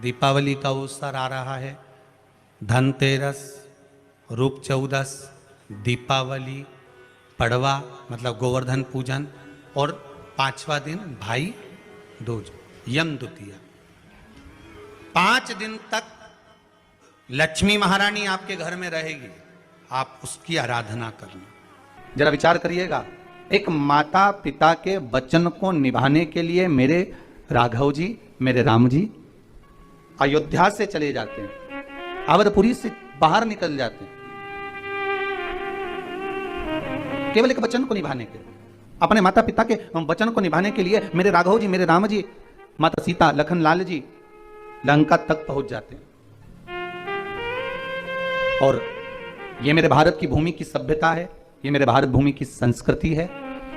दीपावली का अवसर आ रहा है। धनतेरस, रूप चौदस, दीपावली, पड़वा मतलब गोवर्धन पूजन और 5वां दिन भाई दूज, यम द्वितीया। 5 दिन तक लक्ष्मी महारानी आपके घर में रहेगी, आप उसकी आराधना करना। जरा विचार करिएगा, एक माता पिता के वचन को निभाने के लिए मेरे राघव जी, मेरे राम जी अयोध्या से चले जाते हैं, अवधपुरी से बाहर निकल जाते हैं, केवल एक वचन को निभाने के लिए, अपने माता पिता के वचन को निभाने के लिए मेरे राघव जी, मेरे राम जी, माता सीता, लखन लाल जी लंका तक पहुंच जाते हैं। और ये मेरे भारत की भूमि की सभ्यता है, ये मेरे भारत भूमि की संस्कृति है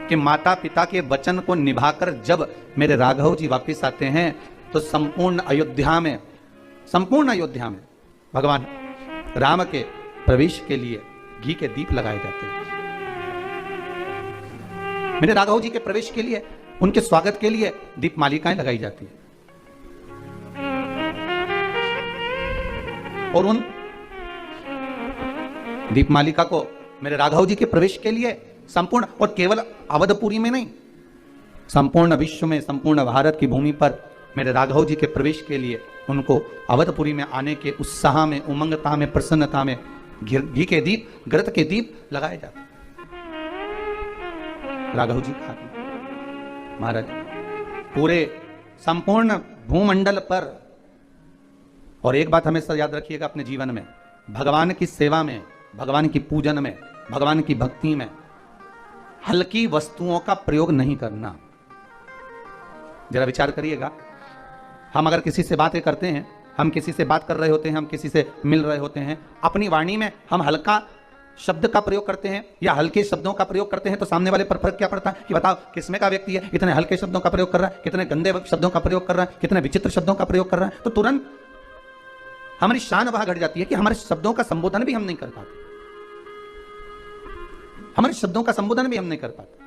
कि माता पिता के वचन को निभाकर जब मेरे राघव जी वापस आते हैं तो संपूर्ण अयोध्या में भगवान राम के प्रवेश के लिए घी के दीप लगाए जाते हैं। मेरे राघव जी के प्रवेश के लिए, उनके स्वागत के लिए दीप मालिकाएं लगाई जाती है। और उन दीप मालिका को मेरे राघव जी के प्रवेश के लिए संपूर्ण, और केवल अवधपुरी में नहीं, संपूर्ण विश्व में, संपूर्ण भारत की भूमि पर मेरे राघव जी के प्रवेश के लिए उनको अवधपुरी में आने के उत्साह में, उमंगता में, प्रसन्नता में घी के दीप, घृत के दीप लगाए जाते। राघव जी का महाराज पूरे संपूर्ण भूमंडल पर, और एक बात हमेशा याद रखिएगा अपने जीवन में, भगवान की सेवा में, भगवान की पूजन में, भगवान की भक्ति में हल्की वस्तुओं का प्रयोग नहीं करना। जरा विचार करिएगा, हम अगर किसी से बातें करते हैं, हम किसी से बात कर रहे होते हैं, हम किसी से मिल रहे होते हैं, अपनी वाणी में हम हल्का शब्द का प्रयोग करते हैं या हल्के शब्दों का प्रयोग करते हैं तो सामने वाले पर फर्क क्या पड़ता है कि बताओ किसमें का व्यक्ति है, इतने हल्के शब्दों का प्रयोग कर रहा है, कितने गंदे शब्दों का प्रयोग कर रहा है, कितने विचित्र शब्दों का प्रयोग कर रहा है। तो तुरंत हमारी शान वहां घट जाती है कि हमारे शब्दों का संबोधन भी हम नहीं कर पाते, हमारे शब्दों का संबोधन भी हम नहीं कर पाते।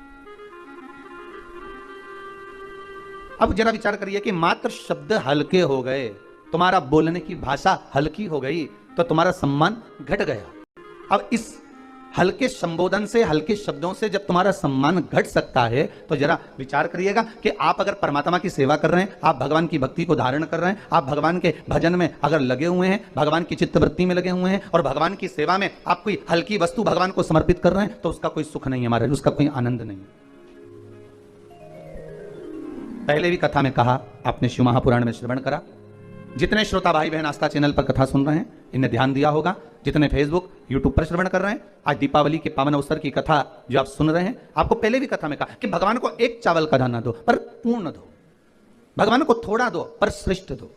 अब जरा विचार करिए कि मात्र शब्द हल्के हो गए, तुम्हारा बोलने की भाषा हल्की हो गई तो तुम्हारा सम्मान घट गया। अब इस हल्के संबोधन से, हल्के शब्दों से जब तुम्हारा सम्मान घट सकता है तो जरा विचार करिएगा कि आप अगर परमात्मा की सेवा कर रहे हैं, आप भगवान की भक्ति को धारण कर रहे हैं, आप भगवान के भजन में अगर लगे हुए हैं, भगवान की चित्तवृत्ति में लगे हुए हैं और भगवान की सेवा में आप कोई हल्की वस्तु भगवान को समर्पित कर रहे हैं तो उसका कोई सुख नहीं है हमारे, उसका कोई आनंद नहीं। पहले भी कथा में कहा, आपने शिव महापुराण में श्रवण करा, जितने श्रोता भाई बहन आस्था चैनल पर कथा सुन रहे हैं इन्हें ध्यान दिया होगा, जितने फेसबुक यूट्यूब पर श्रवण कर रहे हैं, आज दीपावली के पावन अवसर की कथा जो आप सुन रहे हैं, आपको पहले भी कथा में कहा कि भगवान को एक चावल का दाना दो पर पूर्ण दो, भगवान को थोड़ा दो पर श्रेष्ठ दो।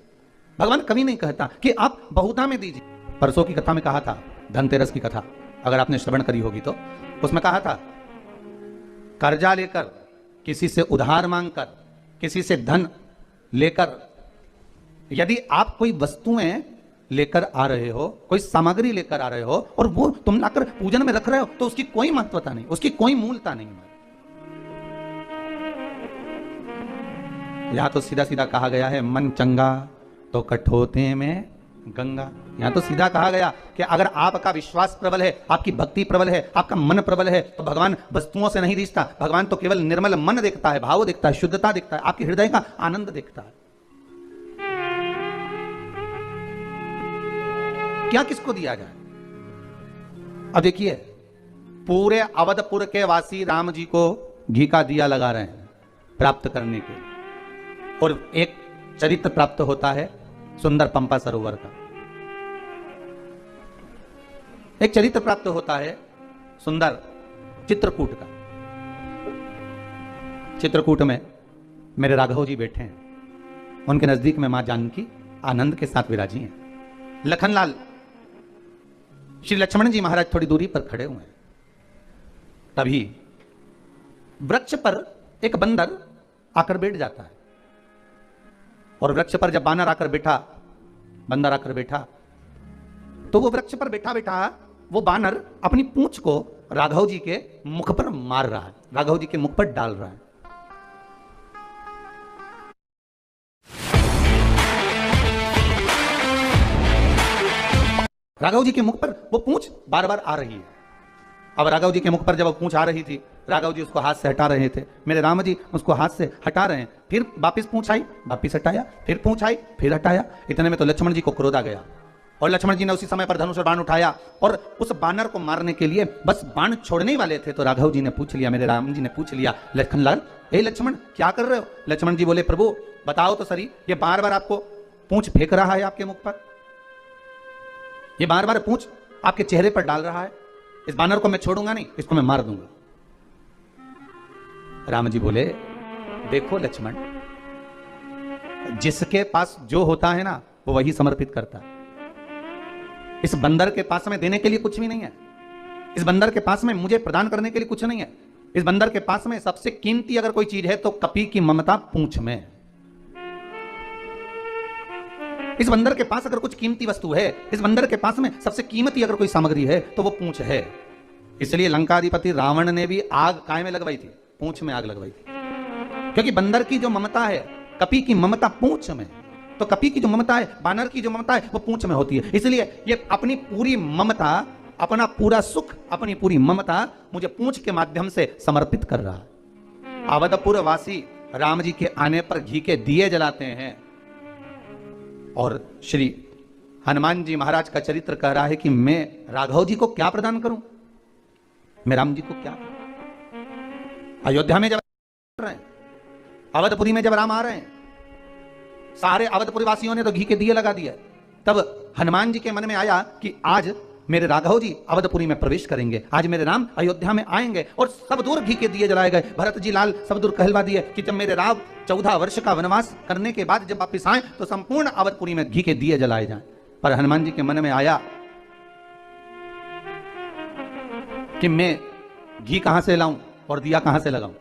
भगवान कभी नहीं कहता कि आप बहुता में दीजिए। परसों की कथा में कहा था, धनतेरस की कथा अगर आपने श्रवण करी होगी तो उसमें कहा था, कर्जा लेकर, किसी से उधार मांगकर, किसी से धन लेकर यदि आप कोई वस्तुएं लेकर आ रहे हो, कोई सामग्री लेकर आ रहे हो और वो तुम लाकर पूजन में रख रहे हो तो उसकी कोई महत्वता नहीं, उसकी कोई मूलता नहीं। यहां तो सीधा सीधा कहा गया है, मन चंगा तो कठोते में गंगा। यहां तो सीधा कहा गया कि अगर आपका विश्वास प्रबल है, आपकी भक्ति प्रबल है, आपका मन प्रबल है तो भगवान वस्तुओं से नहीं रिश्ता, भगवान तो केवल निर्मल मन देखता है, भाव देखता है, शुद्धता देखता है, आपके हृदय का आनंद देखता है। क्या किसको दिया जाए? अब देखिए, पूरे अवधपुर के वासी राम जी को घी का दिया लगा रहे हैं प्राप्त करने के, और एक चरित्र प्राप्त होता है सुंदर पंपा सरोवर का, एक चरित्र प्राप्त होता है सुंदर चित्रकूट का। चित्रकूट में मेरे राघव जी बैठे हैं, उनके नजदीक में मां जानकी आनंद के साथ विराजी हैं। लखनलाल श्री लक्ष्मण जी महाराज थोड़ी दूरी पर खड़े हुए हैं। तभी वृक्ष पर एक बंदर आकर बैठ जाता है, और वृक्ष पर जब बानर आकर बैठा, बंदर आकर बैठा, तो वो वृक्ष पर बैठा बैठा वो बानर अपनी पूंछ को राघव जी के मुख पर मार रहा है, राघव जी के मुख पर डाल रहा है। राघव जी के मुख पर वो पूंछ बार बार आ रही है। अब राघव जी के मुख पर जब वो पूंछ आ रही थी, राघव जी उसको हाथ से हटा रहे थे, मेरे राम जी उसको हाथ से हटा रहे हैं। फिर वापिस पूंछ आई, वापिस हटाया, फिर पूंछ आई, फिर हटाया। इतने में तो लक्ष्मण जी को क्रोध आ गया और लक्ष्मण जी ने उसी समय पर धनुष और बाण उठाया और उस बानर को मारने के लिए बस बाण छोड़ने ही वाले थे तो राघव जी ने पूछ लिया, मेरे राम जी ने पूछ लिया, लखनलाल हे लक्ष्मण क्या कर रहे हो? लक्ष्मण जी बोले, प्रभु बताओ तो सही, ये बार बार आपको पूंछ फेंक रहा है आपके मुख पर, ये बार बार पूंछ आपके चेहरे पर डाल रहा है, इस बानर को मैं छोड़ूंगा नहीं, इसको मैं मार दूंगा। राम जी बोले, देखो लक्ष्मण, जिसके पास जो होता है ना वो वही समर्पित करता है। इस बंदर के पास में देने के लिए कुछ भी नहीं है, इस बंदर के पास में मुझे प्रदान करने के लिए कुछ नहीं है। इस बंदर के पास में सबसे कीमती अगर कोई चीज है तो कपी की ममता पूंछ में है। इस बंदर के पास अगर कुछ कीमती वस्तु है, इस बंदर के पास में सबसे कीमती अगर कोई सामग्री है तो वो पूंछ है। इसलिए लंकाधिपति रावण ने भी आग काय में लगवाई थी? पूंछ में आग लगवाई थी, क्योंकि बंदर की जो ममता है, कपी की ममता पूंछ में, तो कपी की जो ममता है, बानर की जो ममता है वो पूंछ में होती है। इसलिए ये अपनी पूरी ममता, अपना पूरा सुख, अपनी पूरी ममता मुझे पूंछ के माध्यम से समर्पित कर रहा है। अवधपुर वासी राम जी के आने पर घी के दिए जलाते हैं और श्री हनुमान जी महाराज का चरित्र कह रहा है कि मैं राघव जी को क्या प्रदान करूं, मैं राम जी को क्या करूं। अयोध्या में जब रहे हैं, अवधपुरी में जब राम आ रहे हैं, सारे अवधपुरी वासियों ने तो घी के दिए लगा दिए। तब हनुमान जी के मन में आया कि आज मेरे राघव जी अवधपुरी में प्रवेश करेंगे, आज मेरे राम अयोध्या में आएंगे और सब दूर घी के दिए जलाए गए। भरत जी लाल सब दूर कहलवा दिए कि जब मेरे राम 14 वर्ष का वनवास करने के बाद जब वापिस आए तो संपूर्ण अवधपुरी में घी के दिए जलाए जाएं। पर हनुमान जी के मन में आया कि मैं घी कहां से लाऊं और दिया कहां से लगाऊं।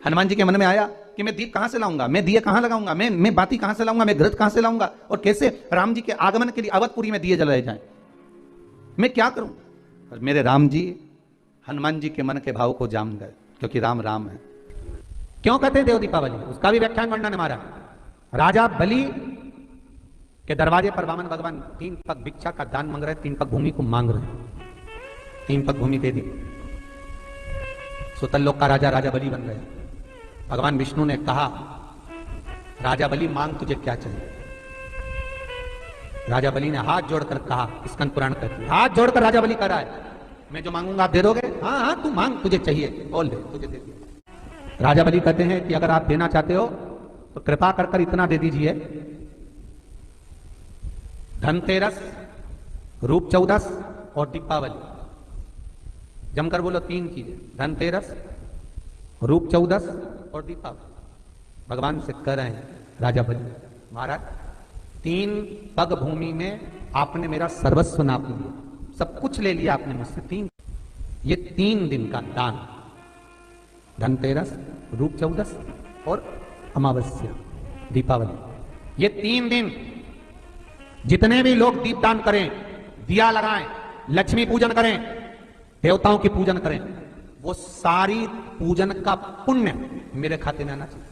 हनुमान जी के मन में आया कि मैं दीप कहां से लाऊंगा, मैं दिए कहां लगाऊंगा, मैं बाती कहां से लाऊंगा, मैं घृत कहां से लाऊंगा और कैसे राम जी के आगमन के लिए अवधपुरी में दिए जलाए जाएं, मैं क्या करूं। और मेरे राम जी हनुमान जी के मन के भाव को जान गए, क्योंकि राम राम है। क्यों कहते हैं देव दीपावली, उसका भी व्याख्यान वर्णन है हमारा। राजा बलि के दरवाजे पर वामन भगवान 3 पग भिक्षा का दान मांग रहे, 3 पग भूमि को मांग रहे, 3 पग भूमि दे दी। सुतल लोक का राजा राजा बलि बन गया। भगवान विष्णु ने कहा, राजा बलि मांग तुझे क्या चाहिए। राजा बलि ने हाथ जोड़कर कहा, स्कंद पुराण कहती है, हाथ जोड़कर राजा बलि कह रहा है, मैं जो मांगूंगा आप दे दोगे? हाँ हाँ तू मांग, तुझे चाहिए बोल दे, तुझे दे दिया। राजा बलि कहते हैं कि अगर आप देना चाहते हो तो कृपा कर कर इतना दे दीजिए, धनतेरस, रूप 14 और दीपावली। जमकर बोलो 3 चीजें, धनतेरस, रूप 14 और दीपावली। भगवान से कह रहे हैं राजा बलि, महाराज 3 पग भूमि में आपने मेरा सर्वस्व नाप लिया, सब कुछ ले लिया आपने मुझसे। 3 दिन का दान, धनतेरस, रूप 14 और अमावस्या, दीपावली, ये 3 दिन जितने भी लोग दीप दान करें, दिया लगाएं, लक्ष्मी पूजन करें, देवताओं की पूजन करें, वो सारी पूजन का पुण्य मेरे खाते में आना चाहिए।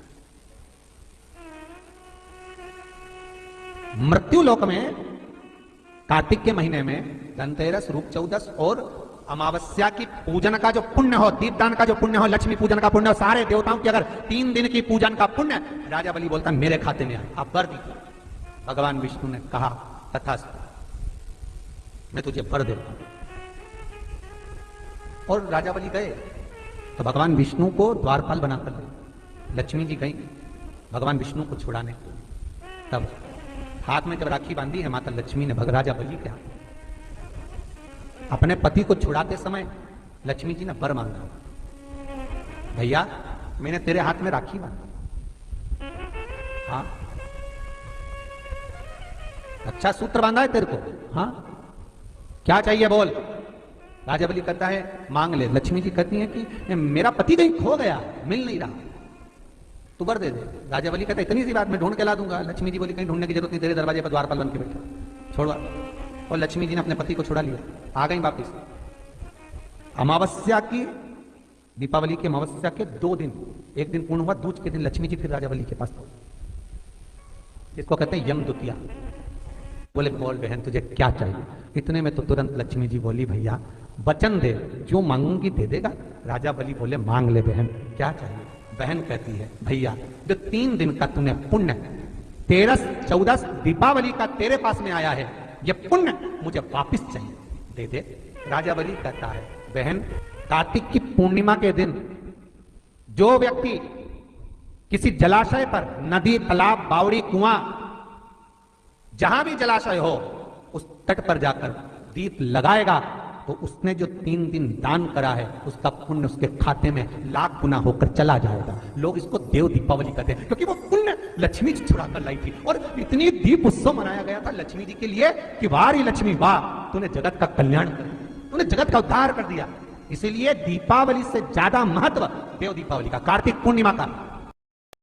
मृत्यु लोक में कार्तिक के महीने में धनतेरस, रूप 14 और अमावस्या की पूजन का जो पुण्य हो, दीपदान का जो पुण्य हो, लक्ष्मी पूजन का पुण्य हो, सारे देवताओं की अगर 3 दिन की पूजन का पुण्य राजा बलि बोलता मेरे खाते में आए, आप वर दीजिए। भगवान विष्णु ने कहा तथास्तु, मैं तुझे वर देता। और राजा बलि गए तो भगवान विष्णु को द्वारपाल बनाकर गए। लक्ष्मी जी गई भगवान विष्णु को छुड़ाने। तब हाथ में जब राखी बांधी है माता लक्ष्मी ने राजा बलि के हाथ, अपने पति को छुड़ाते समय लक्ष्मी जी ने वर मांगा, भैया मैंने तेरे हाथ में राखी बांधी, हाँ अच्छा सूत्र बांधा है तेरे को, हाँ क्या चाहिए बोल। राजा बलि कहता है मांग ले। लक्ष्मी जी कहती है कि मेरा पति कहीं खो गया, मिल नहीं रहा, तू वर दे दे। राजा बलि कहता है इतनी सी बात, मैं ढूंढ के ला दूंगा। लक्ष्मी जी बोली कहीं ढूंढने की जरूरत नहीं, तेरे दरवाजे पर द्वारपाल बन के बैठा, छोड़वा। और लक्ष्मी जी ने अपने पति को छुड़ा लिया, आ गई वापिस। अमावस्या की, दीपावली की अमावस्या के 2 दिन, एक दिन पूर्ण हुआ, दूज के दिन लक्ष्मी जी फिर राजा बलि के पास पहुंची, जिसको कहते हैं यम द्वितीया। बोले बोल बहन तुझे क्या चाहिए। इतने में तो तुरंत लक्ष्मी जी बोली भैया वचन दे, जो मांगूंगी दे देगा। राजा बलि बोले मांग ले बहन, क्या चाहिए। बहन कहती है भैया जो 3 दिन का तूने पुण्य, 13, 14 दीपावली का तेरे पास में आया है, ये पुण्य मुझे वापस चाहिए, दे दे। राजा बलि कहता है बहन कार्तिक की पूर्णिमा के दिन जो व्यक्ति किसी जलाशय पर, नदी, तालाब, बावड़ी, कुआं, जहां भी जलाशय हो उस तट पर जाकर दीप लगाएगा तो उसने जो 3 दिन दान करा है उसका पुण्य उसके खाते में लाख गुना होकर चला जाएगा। लोग इसको देव दीपावली कहते हैं क्योंकि वो पुण्य लक्ष्मी जी चुरा कर लाई थी और इतनी दीप उत्सव मनाया गया था लक्ष्मी जी के लिए कि वाह रे लक्ष्मी वाह, तूने जगत का कल्याण कर दिया, तूने जगत का उद्धार कर दिया। इसीलिए दीपावली से ज्यादा महत्व देव दीपावली का, कार्तिक पूर्णिमा का